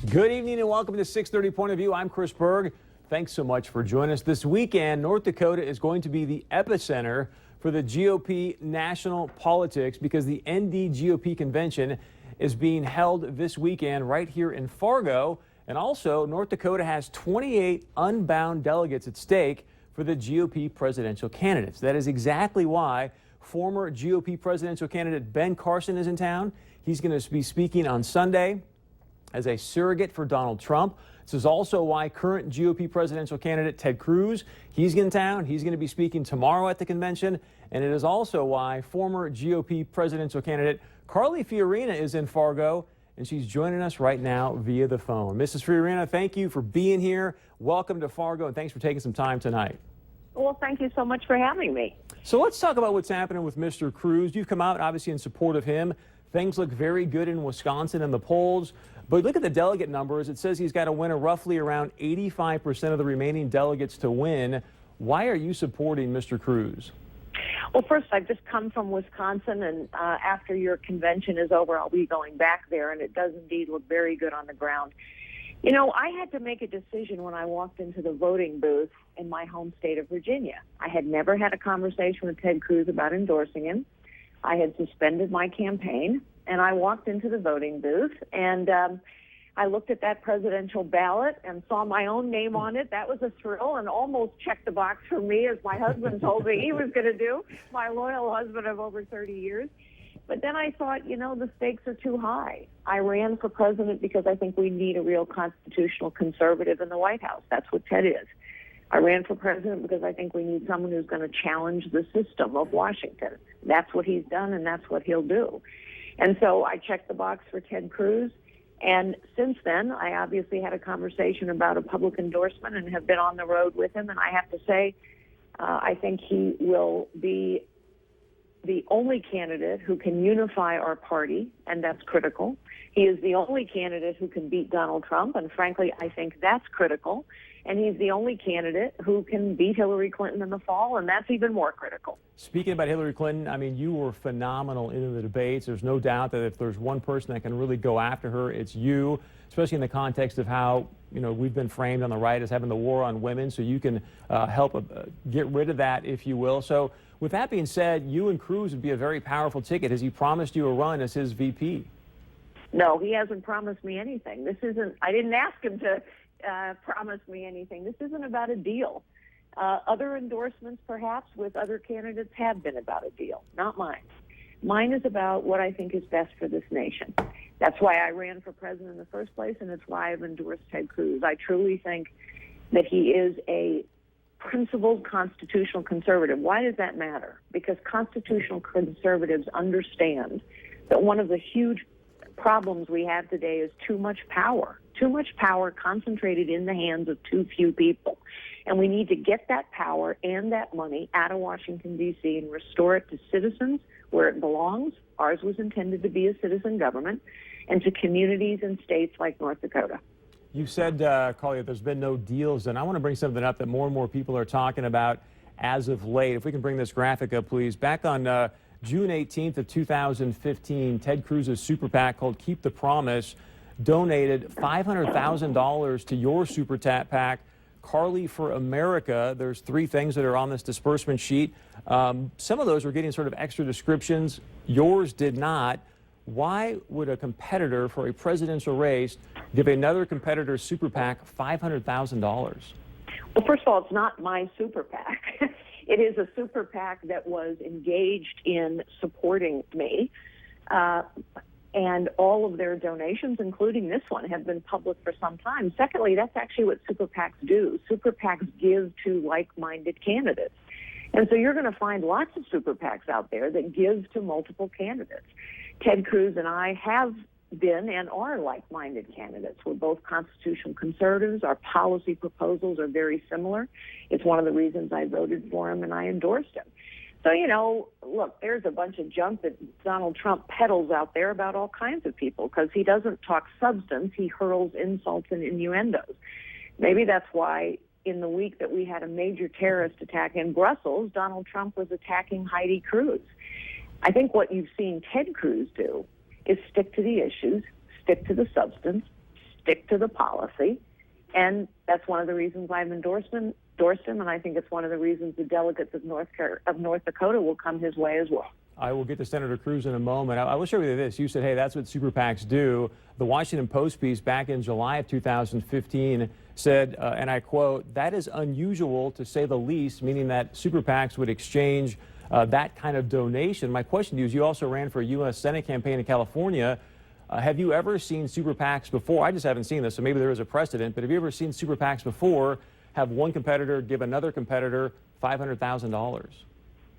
Good evening and welcome to 630 Point of View. I'm Chris Berg. Thanks so much for joining us. This weekend, North Dakota is going to be the epicenter for the GOP national politics because the ND GOP convention is being held this weekend right here in Fargo. And also, North Dakota has 28 unbound delegates at stake for the GOP presidential candidates. That is exactly why former GOP presidential candidate Ben Carson is in town. He's going to be speaking on Sunday as a surrogate for Donald Trump. This is also why current GOP presidential candidate Ted Cruz, he's in town. He's going to be speaking tomorrow at the convention. And it is also why former GOP presidential candidate Carly Fiorina is in Fargo, and she's joining us right now via the phone. Mrs. Fiorina, thank you for being here. Welcome to Fargo, and thanks for taking some time tonight. Well, thank you so much for having me. So let's talk about what's happening with Mr. Cruz. You've come out, obviously, in support of him. Things look very good in Wisconsin in the polls. But look at the delegate numbers. It says he's got to win roughly around 85% of the remaining delegates to win. Why are you supporting Mr. Cruz? Well, first, I've just come from Wisconsin, and after your convention is over, I'll be going back there, and it does indeed look very good on the ground. You know, I had to make a decision when I walked into the voting booth in my home state of Virginia. I had never had a conversation with Ted Cruz about endorsing him. I had suspended my campaign, and I walked into the voting booth, and I looked at that presidential ballot and saw my own name on it. That was a thrill and almost checked the box for me, as my husband told me he was going to do, my loyal husband of over 30 years. But then I thought, you know, the stakes are too high. I ran for president because I think we need a real constitutional conservative in the White House. That's what Ted is. I ran for president because I think we need someone who's going to challenge the system of Washington. That's what he's done, and that's what he'll do. And so I checked the box for Ted Cruz. And since then, I obviously had a conversation about a public endorsement and have been on the road with him. And I have to say, I think he will be the only candidate who can unify our party, and that's critical. He is the only candidate who can beat Donald Trump, and frankly, I think that's critical. And he's the only candidate who can beat Hillary Clinton in the fall, and that's even more critical. Speaking about Hillary Clinton, I mean, you were phenomenal in the debates. There's no doubt that if there's one person that can really go after her, it's you, especially in the context of how, you know, we've been framed on the right as having the war on women, so you can help get rid of that, if you will. So with that being said, you and Cruz would be a very powerful ticket. Has he promised you a run as his VP? No, he hasn't promised me anything. I didn't ask him to promise me anything. This isn't about a deal. Other endorsements, perhaps, with other candidates have been about a deal, not mine. Mine is about what I think is best for this nation. That's why I ran for president in the first place, and it's why I've endorsed Ted Cruz. I truly think that he is a principled constitutional conservative. Why does that matter? Because constitutional conservatives understand that one of the huge problems we have today is too much power concentrated in the hands of too few people. And we need to get that power and that money out of Washington, D.C. and restore it to citizens where it belongs. Ours was intended to be a citizen government, and to communities and states like North Dakota. You said, Carly, that there's been no deals, and I want to bring something up that more and more people are talking about as of late. If we can bring this graphic up, please. Back on June 18th of 2015, Ted Cruz's super PAC called Keep the Promise donated $500,000 to your super PAC, Carly for America. There's three things that are on this disbursement sheet. Some of those were getting sort of extra descriptions. Yours did not. Why would a competitor for a presidential race give another competitor's super PAC $500,000? Well, first of all, it's not my super PAC. It is a super PAC that was engaged in supporting me. And all of their donations, including this one, have been public for some time. Secondly, that's actually what super PACs do. Super PACs give to like-minded candidates. And so you're going to find lots of super PACs out there that give to multiple candidates. Ted Cruz and I have been and are like-minded candidates. We're both constitutional conservatives. Our policy proposals are very similar. It's one of the reasons I voted for him and I endorsed him. So, you know, look, there's a bunch of junk that Donald Trump peddles out there about all kinds of people because he doesn't talk substance. He hurls insults and innuendos. Maybe that's why in the week that we had a major terrorist attack in Brussels, Donald Trump was attacking Heidi Cruz. I think what you've seen Ted Cruz do is stick to the issues, stick to the substance, stick to the policy. And that's one of the reasons I've endorsed him, and I think it's one of the reasons the delegates of North Dakota will come his way as well. I will get to Senator Cruz in a moment. I will share with you this. You said, hey, that's what super PACs do. The Washington Post piece back in July of 2015 said, and I quote, that is unusual to say the least, meaning that super PACs would exchange that kind of donation. My question to you is, you also ran for a U.S. Senate campaign in California. Have you ever seen super PACs before? I just haven't seen this, so maybe there is a precedent, but have you ever seen super PACs before have one competitor give another competitor $500,000?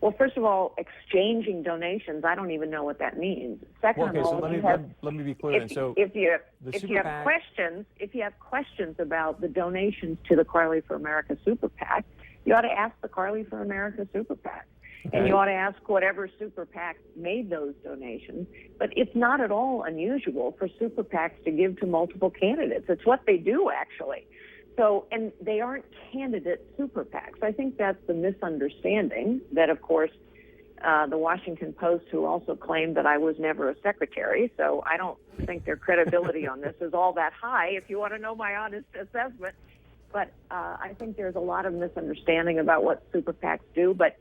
Well, first of all, exchanging donations, I don't even know what that means. Second okay, of all, so let me be clear then. So if you have questions about the donations to the Carly for America Super PAC, you ought to ask the Carly for America Super PAC. Okay. And you ought to ask whatever super PAC made those donations. But it's not at all unusual for super PACs to give to multiple candidates. It's what they do, actually. So, and they aren't candidate super PACs. I think that's the misunderstanding that, of course, the Washington Post, who also claimed that I was never a secretary, so I don't think their credibility on this is all that high, if you want to know my honest assessment. But I think there's a lot of misunderstanding about what super PACs do. But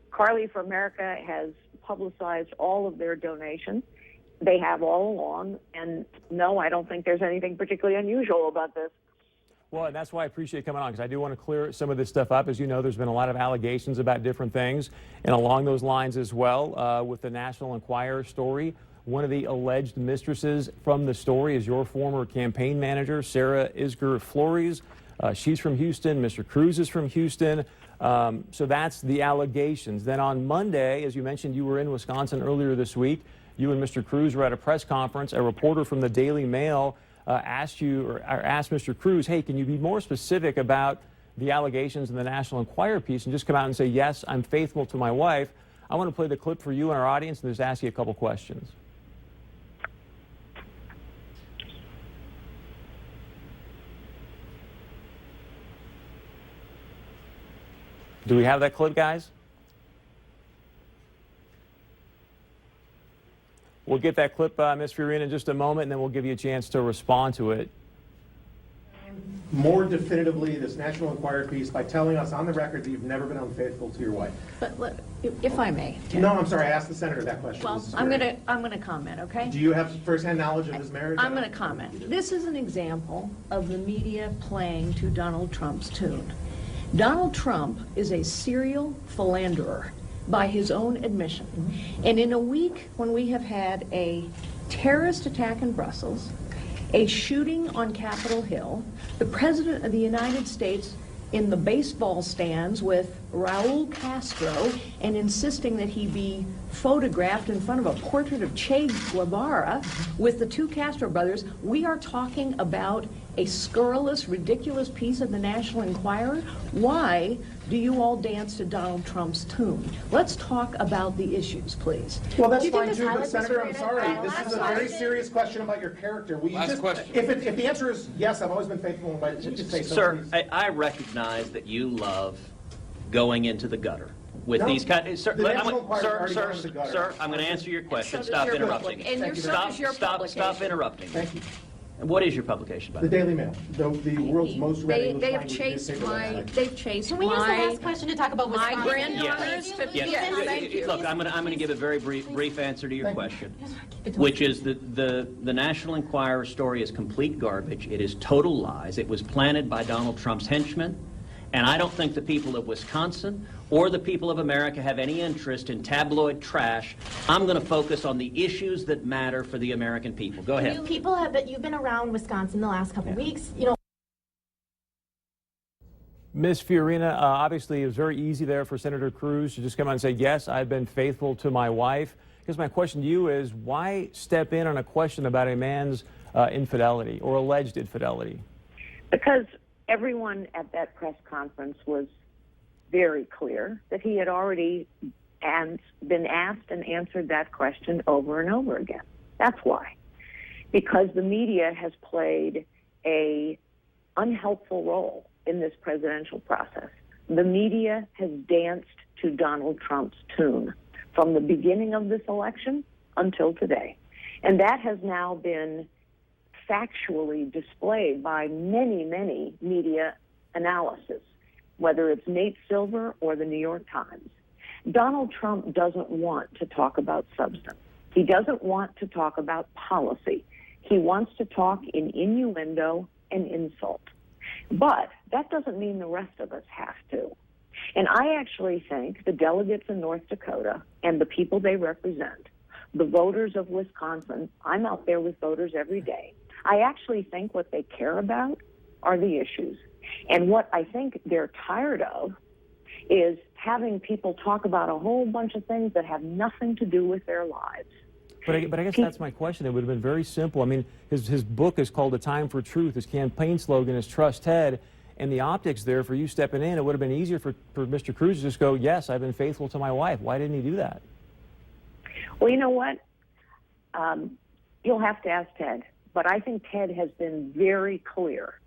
Carly for America has publicized all of their donations. They have all along. And no, I don't think there's anything particularly unusual about this. Well, and that's why I appreciate you coming on, because I do want to clear some of this stuff up. As you know, there's been a lot of allegations about different things. And along those lines as well, with the National Enquirer story, one of the alleged mistresses from the story is your former campaign manager, Sarah Isger Flores. She's from Houston. Mr. Cruz is from Houston. So that's the allegations. Then on Monday, as you mentioned, you were in Wisconsin earlier this week. You and Mr. Cruz were at a press conference. A reporter from the Daily Mail asked Mr. Cruz, hey, can you be more specific about the allegations in the National Enquirer piece and just come out and say, yes, I'm faithful to my wife. I want to play the clip for you and our audience and just ask you a couple questions. Do we have that clip, guys? We'll get that clip, Ms. Fiorina, in just a moment, and then we'll give you a chance to respond to it. More definitively, this National Enquirer piece by telling us on the record that you've never been unfaithful to your wife. But if I may. No, I'm sorry. I asked the senator that question. Well, I'm gonna comment, okay? Do you have firsthand knowledge of his marriage? I'm gonna comment. This is an example of the media playing to Donald Trump's tune. Donald Trump is a serial philanderer by his own admission. And in a week when we have had a terrorist attack in Brussels, a shooting on Capitol Hill, the President of the United States in the baseball stands with Raul Castro and insisting that he be photographed in front of a portrait of Che Guevara with the two Castro brothers, we are talking about a scurrilous, ridiculous piece of the National Enquirer. Why do you all dance to Donald Trump's tune? Let's talk about the issues, please. Well, that's fine too, but Senator, I'm sorry. This is a very serious question about your character. Last question. If the answer is yes, I've always been faithful, but you just say so. Sir, I recognize that you love going into the gutter with these kind of, sir, I'm going to answer your question. Stop interrupting. And your Stop interrupting. Thank you. And what is your publication, by The the way? Daily Mail, the world's most read English They've language chased newspaper. they've chased Can we use the last question to talk about my Wisconsin? granddaughter's 50th. Yes. Thank you. Look, I'm going to give a very brief answer to your Thank you. question, which is the National Enquirer story is complete garbage. It is total lies. It was planted by Donald Trump's henchmen, and I don't think the people of Wisconsin or the people of America have any interest in tabloid trash. I'm going to focus on the issues that matter for the American people. Go ahead. You've been around Wisconsin the last couple of weeks. You know. Ms. Fiorina, obviously it was very easy there for Senator Cruz to just come out and say, yes, I've been faithful to my wife. Because my question to you is, why step in on a question about a man's infidelity or alleged infidelity? Because everyone at that press conference was very clear that he had already been asked and answered that question over and over again. That's why. Because the media has played a unhelpful role in this presidential process. The media has danced to Donald Trump's tune from the beginning of this election until today. And that has now been factually displayed by many, many media analysis, whether it's Nate Silver or the New York Times. Donald Trump doesn't want to talk about substance. He doesn't want to talk about policy. He wants to talk in innuendo and insult. But that doesn't mean the rest of us have to. And I actually think the delegates in North Dakota and the people they represent, the voters of Wisconsin, I'm out there with voters every day, I actually think what they care about are the issues. And what I think they're tired of is having people talk about a whole bunch of things that have nothing to do with their lives. But I guess that's my question. It would have been very simple. I mean, his book is called A Time for Truth. His campaign slogan is Trust Ted. And the optics there for you stepping in, it would have been easier for Mr. Cruz to just go, yes, I've been faithful to my wife. Why didn't he do that? Well, you know what? You'll have to ask Ted. But I think Ted has been very clear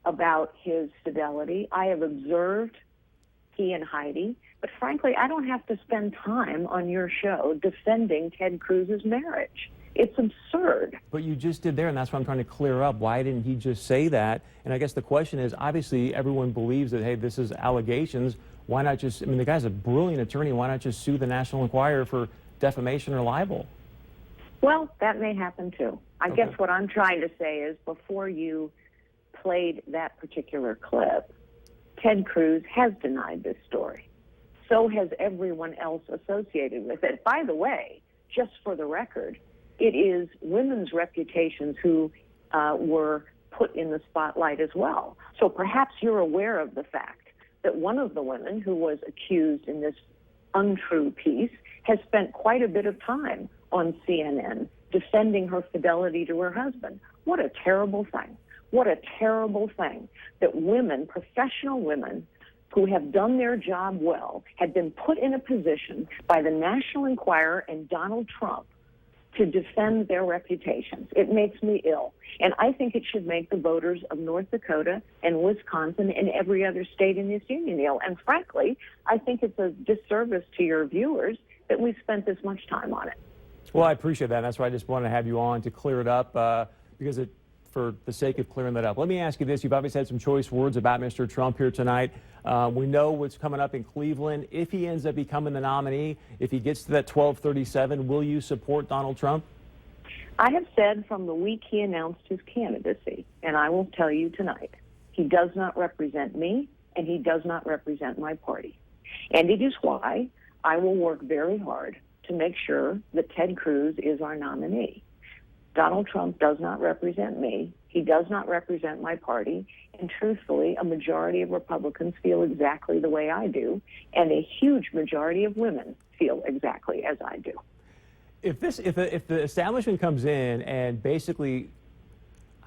about his fidelity. I have observed he and Heidi, but frankly, I don't have to spend time on your show defending Ted Cruz's marriage. It's absurd. But you just did there, and that's what I'm trying to clear up. Why didn't he just say that? And I guess the question is, obviously, everyone believes that, hey, this is allegations. Why not just, I mean, the guy's a brilliant attorney. Why not just sue the National Enquirer for defamation or libel? Well, that may happen too. I guess what I'm trying to say is before you played that particular clip, Ted Cruz has denied this story. So has everyone else associated with it. By the way, just for the record, it is women's reputations who were put in the spotlight as well. So perhaps you're aware of the fact that one of the women who was accused in this untrue piece has spent quite a bit of time on CNN defending her fidelity to her husband. What a terrible thing. What a terrible thing that women, professional women, who have done their job well, had been put in a position by the National Enquirer and Donald Trump to defend their reputations. It makes me ill. And I think it should make the voters of North Dakota and Wisconsin and every other state in this union ill. And frankly, I think it's a disservice to your viewers that we've spent this much time on it. Well, I appreciate that. That's why I just wanted to have you on to clear it up because for the sake of clearing that up. Let me ask you this. You've obviously had some choice words about Mr. Trump here tonight. We know what's coming up in Cleveland. If he ends up becoming the nominee, if he gets to that 1237, will you support Donald Trump? I have said from the week he announced his candidacy, and I will tell you tonight, he does not represent me, and he does not represent my party. And it is why I will work very hard to make sure that Ted Cruz is our nominee. Donald Trump does not represent me. He does not represent my party. And truthfully, a majority of Republicans feel exactly the way I do. And a huge majority of women feel exactly as I do. If the establishment comes in and basically,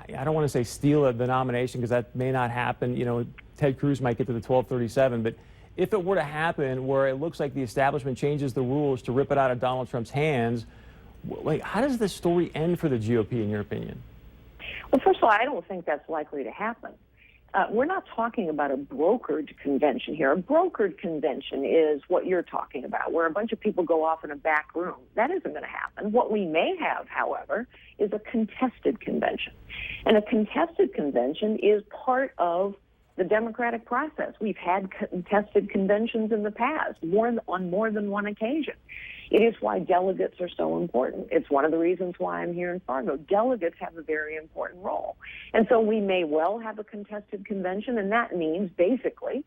I don't want to say steal the nomination because that may not happen. You know, Ted Cruz might get to the 1237. But if it were to happen where it looks like the establishment changes the rules to rip it out of Donald Trump's hands, like, how does this story end for the GOP, in your opinion? Well, first of all, I don't think that's likely to happen. We're not talking about a brokered convention here. A brokered convention is what you're talking about, where a bunch of people go off in a back room. That isn't going to happen. What we may have, however, is a contested convention. And a contested convention is part of the democratic process. We've had contested conventions in the past, on more than one occasion. It is why delegates are so important. It's one of the reasons why I'm here in Fargo. Delegates have a very important role. And so we may well have a contested convention, and that means basically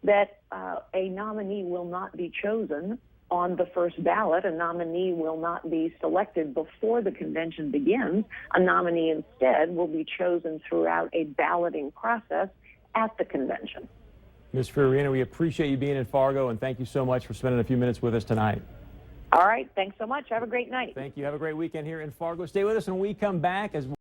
that a nominee will not be chosen on the first ballot. A nominee will not be selected before the convention begins. A nominee instead will be chosen throughout a balloting process at the convention. Ms. Fiorina, we appreciate you being in Fargo, and thank you so much for spending a few minutes with us tonight. All right. Thanks so much. Have a great night. Thank you. Have a great weekend here in Fargo. Stay with us when we come back as